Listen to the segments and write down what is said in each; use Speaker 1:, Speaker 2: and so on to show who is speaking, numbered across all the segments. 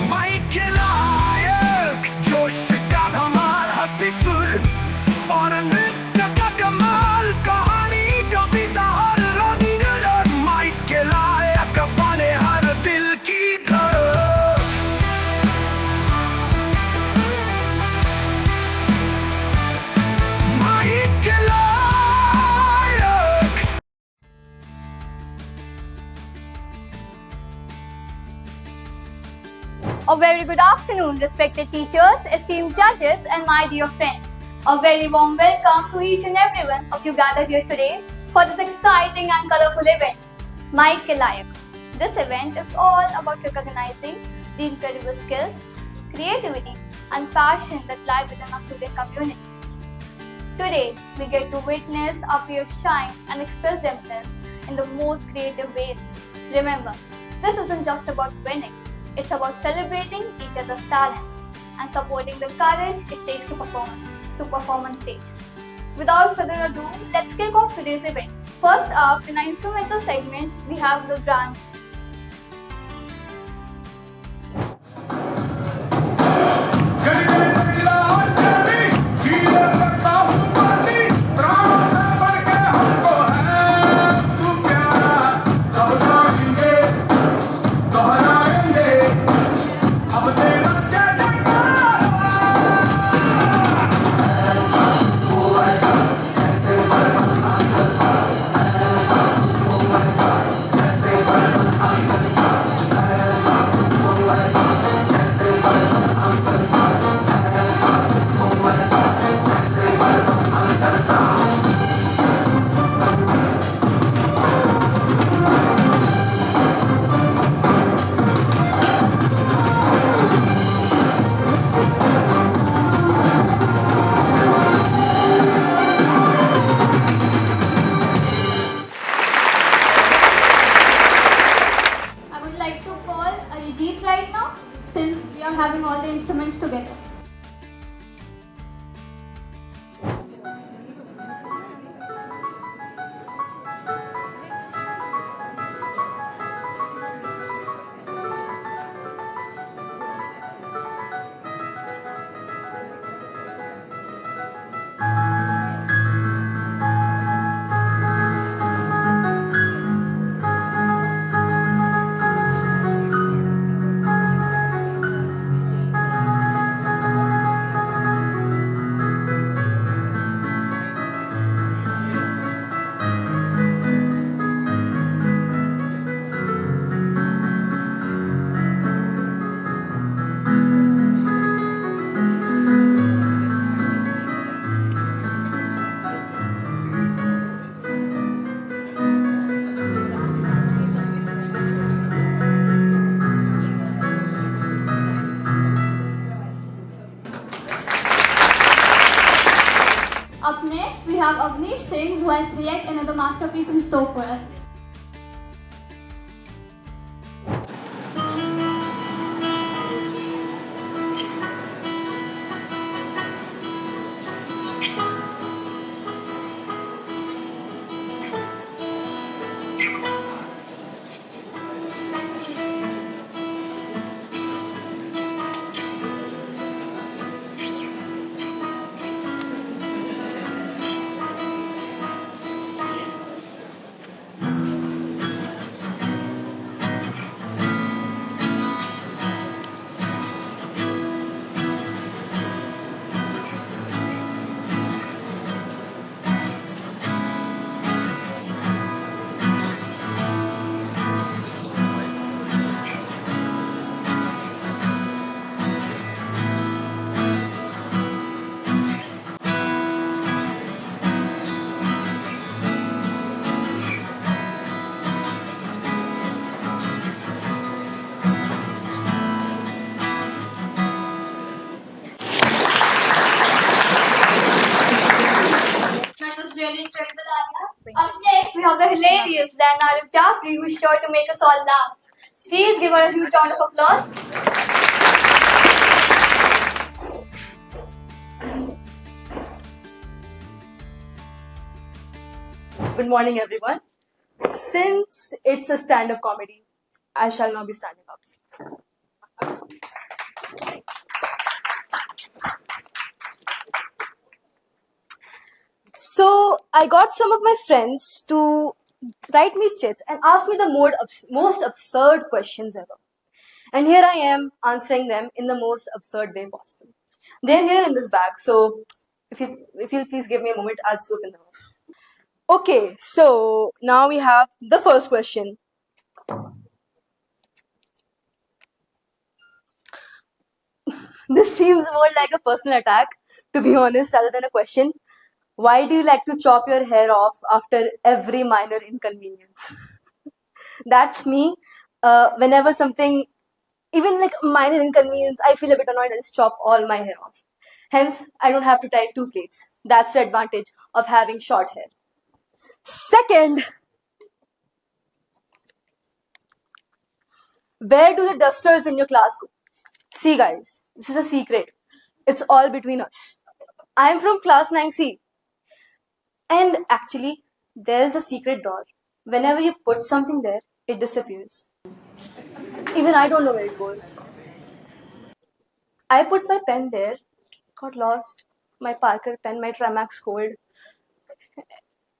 Speaker 1: Michael आयक जोश का धमाल हंसी सुर और नृत्य का कमाल कहानी कविता हर रंग और माइकल आयक बने हर दिल की धड़क माइकल आयक।
Speaker 2: A very good afternoon, respected teachers, esteemed judges, and my dear friends. A very warm welcome to each and every one of you gathered here today for this exciting and colorful event, Michael Layak. This event is all about recognizing the incredible skills, creativity, and passion that lie within our student community. Today, we get to witness our peers shine and express themselves in the most creative ways. Remember, this isn't just about winning. It's about celebrating each other's talents and supporting the courage it takes to perform on stage. Without further ado, let's kick off today's event. First up, in our instrumental segment, we have the branch. Right now, since we are having all the instruments together. Up next, we have Avnish Singh, who has yet another masterpiece in store for us. Really incredible, Anya. Up next, we have the hilarious Dan Arif Jafri, who is sure to make us all laugh. Please give her a huge round of applause.
Speaker 3: Good morning, everyone. Since it's a stand-up comedy, I shall not be standing up. So I got some of my friends to write me chits and ask me the most absurd questions ever. And here I am answering them in the most absurd way possible. They're here in this bag, so if you'll please give me a moment, I'll just open them up. Okay, so now we have the first question. This seems more like a personal attack, to be honest, rather than a question. Why do you like to chop your hair off after every minor inconvenience? That's me. Whenever something, even like minor inconvenience, I feel a bit annoyed, I just chop all my hair off. Hence, I don't have to tie two plaits. That's the advantage of having short hair. Second, where do the dusters in your class go? See, guys, this is a secret. It's all between us. I'm from class 9C. And actually, there's a secret drawer. Whenever you put something there, it disappears. Even I don't know where it goes. I put my pen there, got lost, my Parker pen, my Tramax Gold.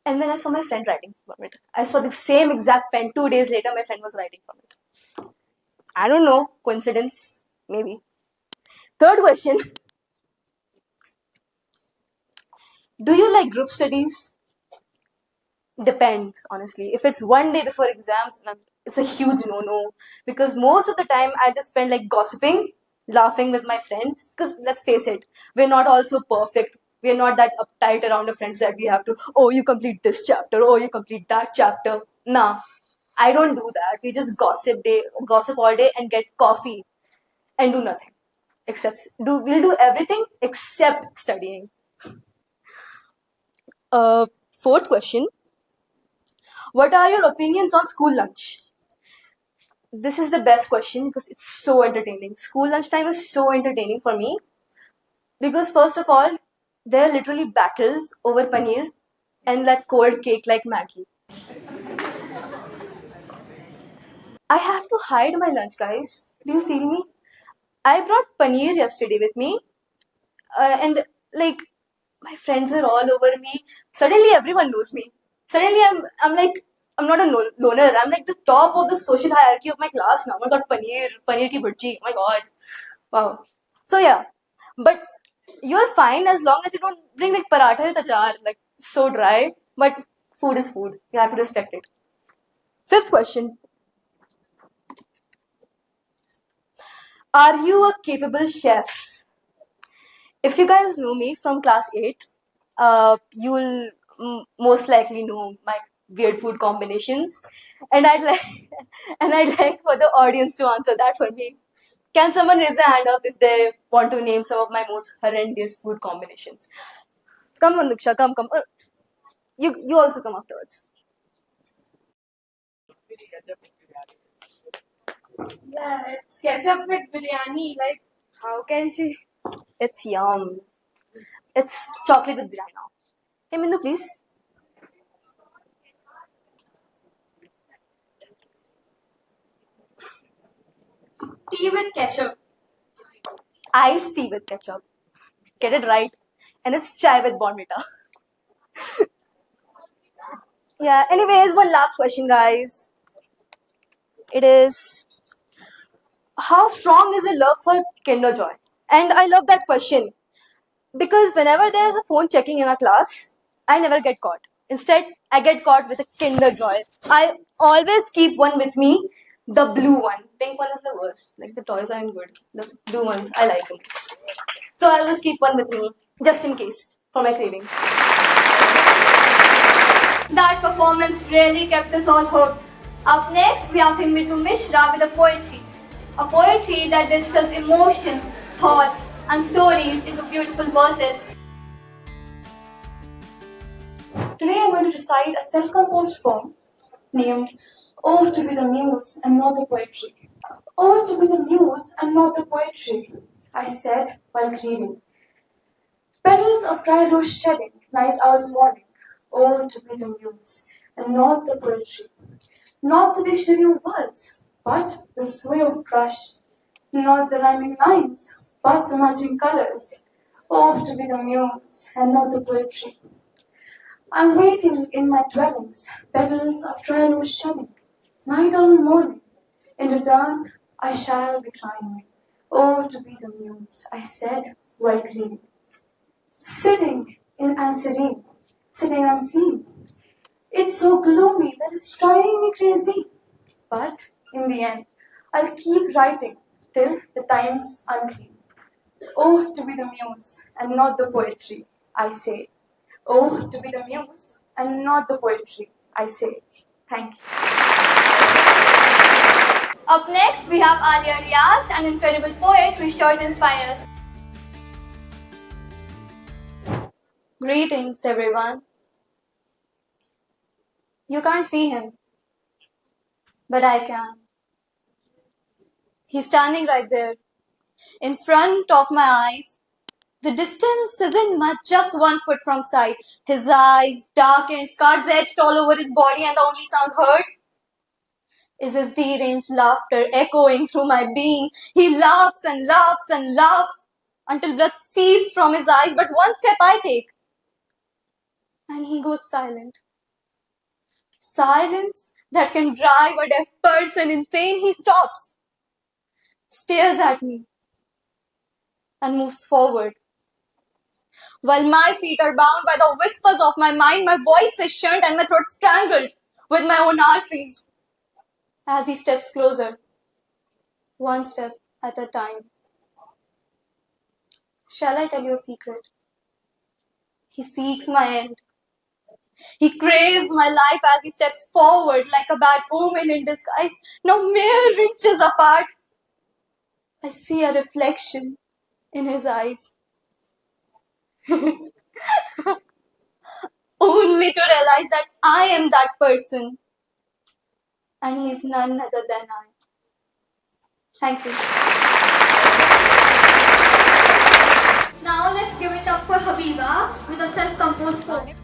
Speaker 3: And then I saw my friend writing from it. I saw the same exact pen 2 days later, my friend was writing from it. I don't know, coincidence, maybe. Third question. Do you like group studies? Depends, honestly. If it's one day before exams, it's a huge no-no. Because most of the time, I just spend like gossiping, laughing with my friends. Because let's face it, we're not all so perfect. We're not that uptight around our friends that we have to, oh, you complete this chapter, oh, you complete that chapter. Nah, I don't do that. We just gossip all day and get coffee and do nothing. We'll do everything except studying. Fourth question. What are your opinions on school lunch? This is the best question because it's so entertaining. School lunch time is so entertaining for me because first of all, there are literally battles over paneer and that cold cake like Maggie. I have to hide my lunch, guys. Do you feel me? I brought paneer yesterday with me, and like my friends are all over me. Suddenly, everyone knows me. Suddenly, I'm like I'm not a loner. I'm like the top of the social hierarchy of my class now. I got paneer ki bhurji. Oh my god, wow. So yeah, but you're fine as long as you don't bring like paratha with achar, like so dry. But food is food. You have to respect it. Fifth question. Are you a capable chef? If you guys know me from class 8, you'll most likely know my weird food combinations. And I'd like and I'd like for the audience to answer that for me. Can someone raise their hand up if they want to name some of my most horrendous food combinations? Come on, Nuksha, come. You also come afterwards.
Speaker 4: Yeah, it's ketchup with biryani. Like, how can she?
Speaker 3: It's yum. It's chocolate with biryani now. Hey, Mindu, please.
Speaker 4: Tea with ketchup.
Speaker 3: Iced tea with ketchup. Get it right. And it's chai with Bonvita. Yeah, anyways, one last question, guys. It is, how strong is your love for Kinder Joy? And I love that question because whenever there is a phone checking in our class, I never get caught. Instead, I get caught with a Kinder Joy. I always keep one with me, the blue one. Pink one is the worst. Like the toys aren't good. The blue ones, I like them most. So I always keep one with me, just in case, for my cravings.
Speaker 2: That performance really kept us all hooked. Up next, we have Himmitu Mishra with a poetry. A poetry that distills emotions, thoughts, and stories into beautiful verses.
Speaker 5: Today I'm going to recite a self-composed poem named Ode to be the Muse and not the Poetry. Ode to be the Muse and not the Poetry, I said while grieving. Petals of dry rose shedding, night owl morning. Ode to be the Muse and not the Poetry. Not the dictionary of words, but the sway of crush. Not the rhyming lines, but the matching colors. Ode to be the Muse and not the Poetry. I'm waiting in my dwellings, petals of trial was shedding, night on morning. In the dawn I shall be crying. Oh, to be the muse, I said, while grieving. Sitting in Anserine, sitting unseen. It's so gloomy that it's driving me crazy. But in the end, I'll keep writing till the time's unclean. Oh, to be the muse and not the poetry, I say. Oh, to be the muse and not the poetry, I say. Thank you.
Speaker 2: Up next, we have Alia Riaz, an incredible poet who is sure to inspire us.
Speaker 3: Greetings, everyone. You can't see him, but I can. He's standing right there, in front of my eyes. The distance isn't much, just 1 foot from sight. His eyes, dark and scars etched all over his body, and the only sound heard is his deranged laughter echoing through my being. He laughs and laughs and laughs until blood seeps from his eyes. But one step I take, and he goes silent. Silence that can drive a deaf person insane. He stops, stares at me, and moves forward. While my feet are bound by the whispers of my mind, my voice is shut and my throat strangled with my own arteries. As he steps closer, one step at a time. Shall I tell you a secret? He seeks my end. He craves my life as he steps forward like a bad omen in disguise. Now mere inches apart, I see a reflection in his eyes. Only to realize that I am that person, and he is none other than I. Thank you.
Speaker 2: Now let's give it up for Habiba with a self-composed poem.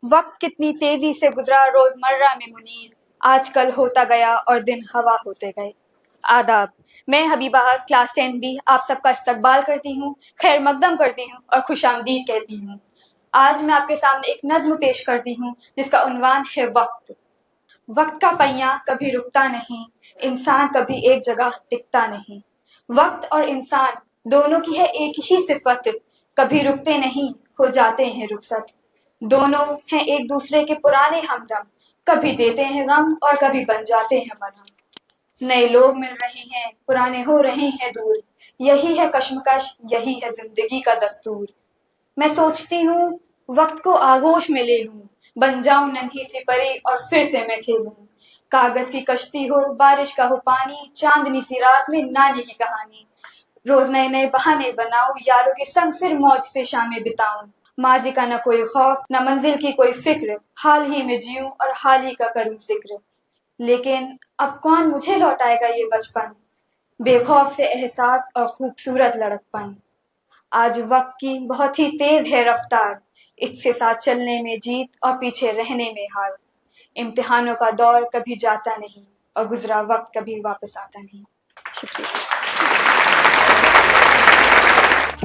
Speaker 6: वक्त कितनी तेजी से गुजरा रोजमर्रा में मुनीर, आजकल होता गया और दिन हवा होते गए। आदाब, मैं हबीबा क्लास 10 बी आप सबका इस्तकबाल करती हूँ, खैर मकदम करती हूँ और खुशामदीद कहती हूँ। आज मैं आपके सामने एक नज्म पेश करती हूँ जिसका उन्वान है वक्त। वक्त का पहिया कभी रुकता नहीं, इंसान कभी एक जगह टिकता नहीं। वक्त और इंसान दोनों की है एक ही सिफत, कभी रुकते नहीं, हो जाते हैं रुखसत। दोनों हैं एक दूसरे के पुराने हमदम, कभी देते हैं गम और कभी बन जाते हैं मरहम। नए लोग मिल रहे हैं, पुराने हो रहे हैं दूर, यही है कश्मकश, यही है जिंदगी का दस्तूर। मैं सोचती हूँ वक्त को आगोश में ले लूं, बन जाऊं नन्ही सी परी और फिर से मैं खेलूं। कागज की कश्ती हो, बारिश का हो पानी, चांदनी सी रात में नानी की कहानी। रोज नए नए बहाने बनाऊं, यारों के संग फिर मौज से शामें बिताऊं। माजी का न कोई खौफ, न मंजिल की कोई फिक्र, हाल ही में जीऊं और हाल ही का करूं जिक्र। लेकिन अब कौन मुझे लौटाएगा ये बचपन, बेखौफ से एहसास और खूबसूरत लड़कपन। आज वक्त की बहुत ही तेज है रफ्तार, इसके साथ चलने में जीत और पीछे रहने में हार। इम्तिहानों का दौर कभी जाता नहीं और गुजरा वक्त कभी वापस आता नहीं। शुक्रिया।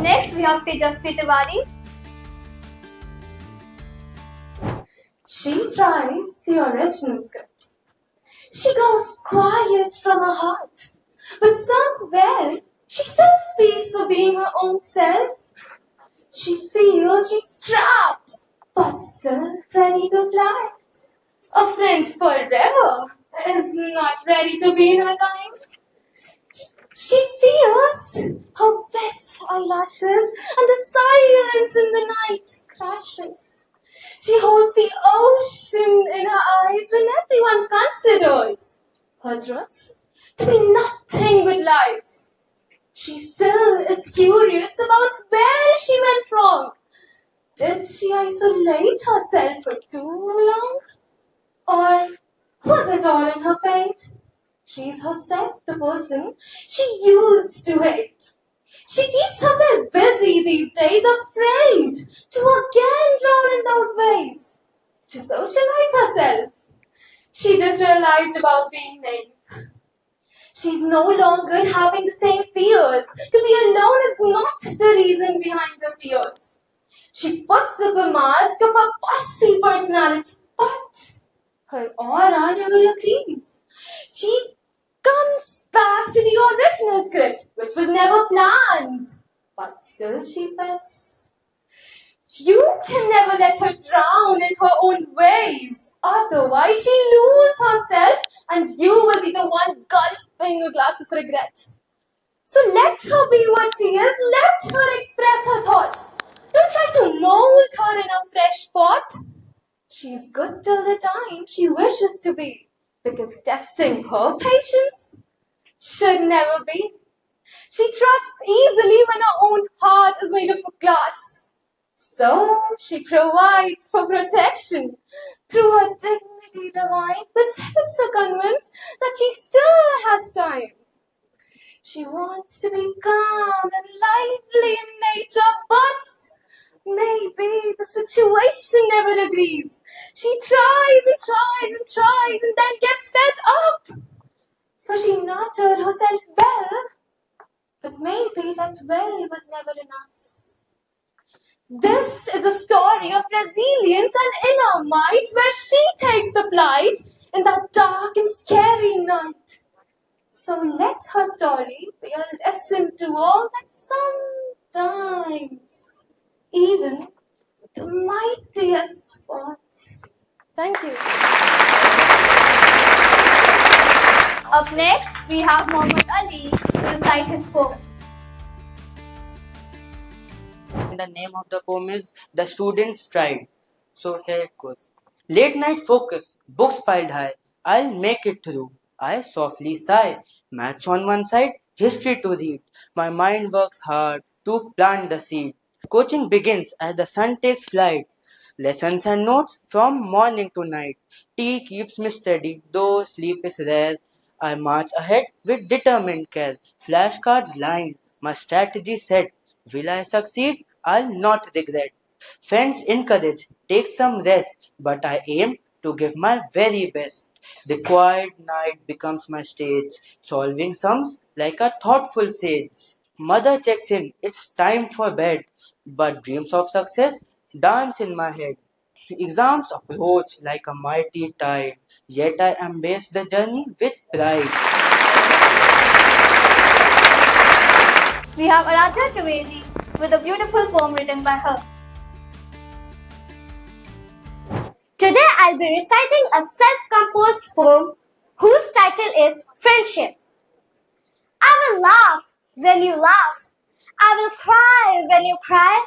Speaker 2: Next, we have Tejasvi Tiwari.
Speaker 5: She tries the original script. She goes quiet from her heart, but somewhere she still speaks for being her own self. She feels she's trapped, but still ready to fly. A friend forever is not ready to be in her time. She feels her wet eyelashes and the silence in the night crashes. She holds the ocean in her eyes when everyone considers her truths to be nothing but lies. She still is curious about where she went wrong. Did she isolate herself for too long? Or was it all in her fate? She's herself the person she used to hate. She keeps herself busy these days, afraid to again drown in those ways. To socialize herself, she just realized about being naive. She's no longer having the same fears. To be alone is not the reason behind her tears. She puts up a mask of a bossy personality, but her aura never agrees. She comes back to the original script, which was never planned. But still she fits. You can never let her drown in her own ways. Otherwise, she loses herself and you will be the one gulping a glass of regret. So let her be what she is. Let her express her thoughts. Don't try to mold her in a fresh pot. She's good till the time she wishes to be. Because testing her patience should never be. She trusts easily when her own heart is made of glass. So she provides for protection through her dignity divine, which helps her convince that she still has time. She wants to be calm and lively in nature, but maybe the situation never agrees. She tries and tries and tries and then gets fed up. For she nurtured herself well, but maybe that well was never enough. This is a story of resilience and inner might where she takes the flight in that dark and scary night. So let her story be a lesson to all that sometimes even the mightiest ones. Thank you.
Speaker 2: Up next, we have Muhammad Ali to recite his poem.
Speaker 7: The name of the poem is The Student's Stride. So here it goes. Late night focus, books piled high. I'll make it through. I softly sigh. Maths on one side, history to read. My mind works hard to plant the seed. Coaching begins as the sun takes flight. Lessons and notes from morning to night. Tea keeps me steady, though sleep is rare. I march ahead with determined care. Flashcards lined, my strategy set. Will I succeed? I'll not regret. Friends encourage, take some rest, but I aim to give my very best. The quiet night becomes my stage, solving sums like a thoughtful sage. Mother checks in, it's time for bed, but dreams of success dance in my head. Exams approach like a mighty tide, yet I embrace the journey with pride.
Speaker 2: We have Aradhya Trivedi with a beautiful poem written by her.
Speaker 8: Today I'll be reciting a self-composed poem whose title is Friendship. I will laugh when you laugh. I will cry when you cry.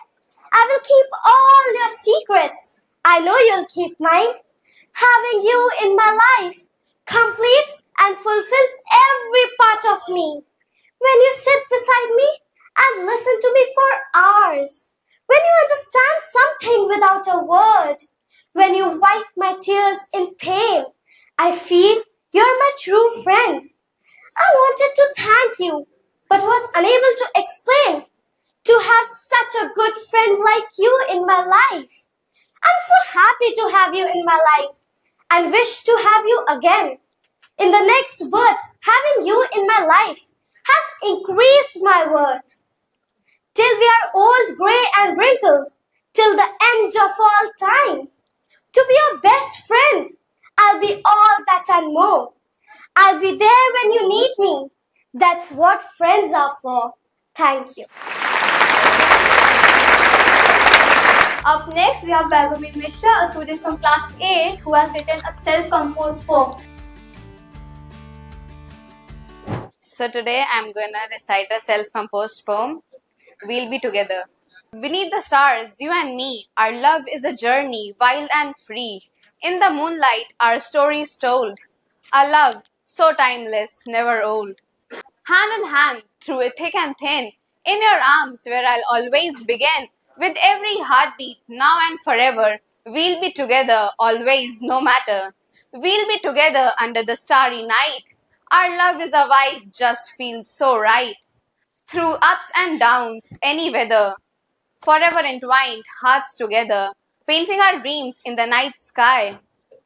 Speaker 8: I will keep all your secrets. I know you'll keep mine. Having you in my life completes and fulfills every part of me. When you sit beside me and listen to me for hours. When you understand something without a word. When you wipe my tears in pain, I feel you're my true friend. I wanted to thank you, but was unable to explain. To have such a good friend like you in my life. I'm so happy to have you in my life and wish to have you again. In the next birth, having you in my life has increased my worth. Till we are old, grey and wrinkled, till the end of all time. To be your best friend, I'll be all that and more. I'll be there when you need me. That's what friends are for. Thank you.
Speaker 2: Up next, we have Vaibhavi Mishra, a student from class 8 who has written a self-composed poem.
Speaker 9: So today I'm gonna recite a self-composed poem. We'll be together. Beneath the stars, you and me, our love is a journey, wild and free. In the moonlight, our stories told. Our love, so timeless, never old. Hand in hand, through it thick and thin, in your arms where I'll always begin. With every heartbeat, now and forever, we'll be together, always, no matter. We'll be together under the starry night. Our love is a vibe, just feels so right. Through ups and downs, any weather, forever entwined, hearts together, painting our dreams in the night sky.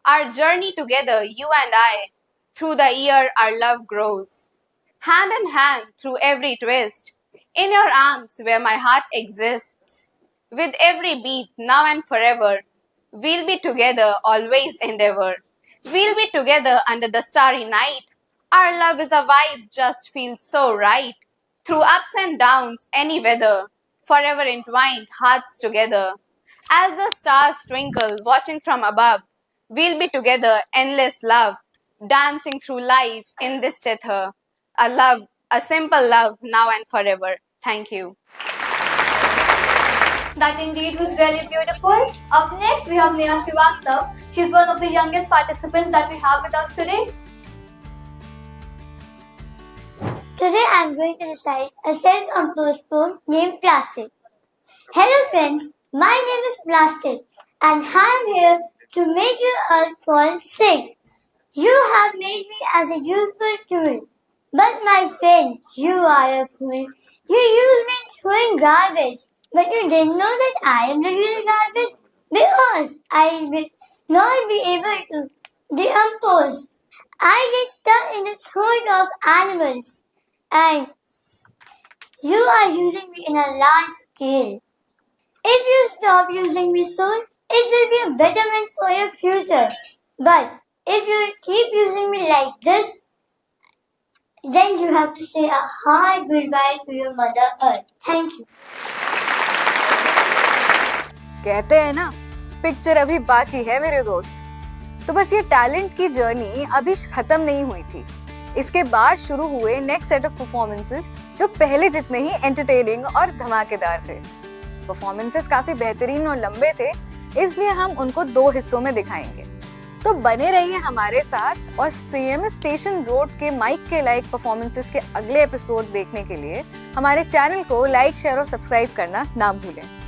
Speaker 9: Our journey together, you and I, through the year our love grows. hand in hand through every twist. In your arms where my heart exists. With every beat, now and forever, we'll be together, always endeavor. We'll be together under the starry night. Our love is a vibe, just feels so right. Through ups and downs, any weather, forever entwined, hearts together. As the stars twinkle, watching from above, we'll be together, endless love, dancing through life in this tether. A love, a simple love, now and forever. Thank you.
Speaker 2: That indeed was really beautiful. Up next, we have Neha Srivastav. She's one of the youngest participants that we have with us today.
Speaker 8: Today I'm going to recite a self-composed poem named Plastic. Hello friends, my name is Plastic and I'm here to make your earth fall sick. You have made me as a useful tool. But my friend, you are a fool. You use me throwing garbage. But you didn't know that I am the real garbage because I will not be able to decompose. I get stuck in the throat of animals and you are using me in a large scale. If you stop using me soon, it will be a betterment for your future. But if you keep using me like this, then you have to say a hard goodbye to your Mother Earth. Thank you.
Speaker 10: कहते हैं ना, picture अभी बाकी है मेरे दोस्त। तो बस ये टैलेंट की जर्नी अभी खत्म नहीं हुई थी। इसके बाद शुरू हुए नेक्स्ट सेट ऑफ परफॉर्मेंसेस जो पहले जितने ही एंटरटेनिंग और धमाकेदार थे। परफॉर्मेंसेस काफी बेहतरीन और लंबे थे, इसलिए हम उनको 2 हिस्सों में दिखाएंगे। तो बने रहिए हमारे साथ और CMS स्टेशन रोड के माइक के लाइक परफॉर्मेंसेस के अगले एपिसोड देखने के लिए हमारे चैनल को लाइक, शेयर और सब्सक्राइब करना ना भूलें।